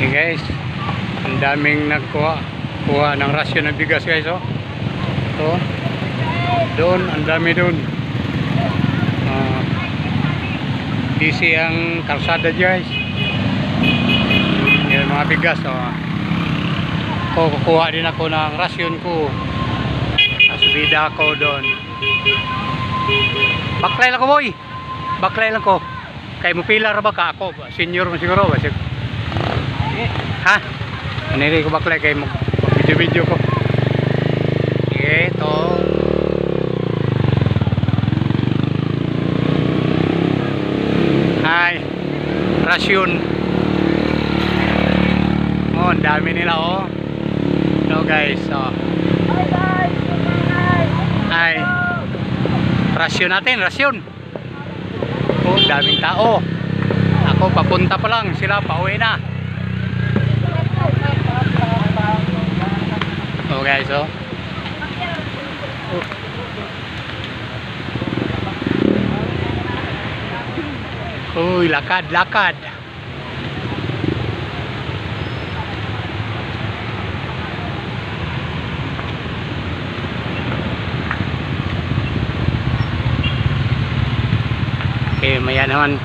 Okay guys, ang daming kuha ng rasyon ng bigas guys, oh. Ito, doon, ang dami doon. Easy ang kalsada guys. Yung mga bigas, oh. Kukuha din ako ng rasyon ko. Subida ako doon. Baklay lang ko boy. Baklay lang ko. Kay mo pilar ba ka ako? Senior mo siguro ba? Ha? Naniri ko baklay kay mo video ko. Ito. Hi. Rasyon. Oh, ang dami nila oh. No guys, oh. Hi. Rasyon natin, rasyon. Oh, daming tao. Ako papunta pa lang, sila pauwi na. Oh guys, oh. Uy, lakad. Okay, maya naman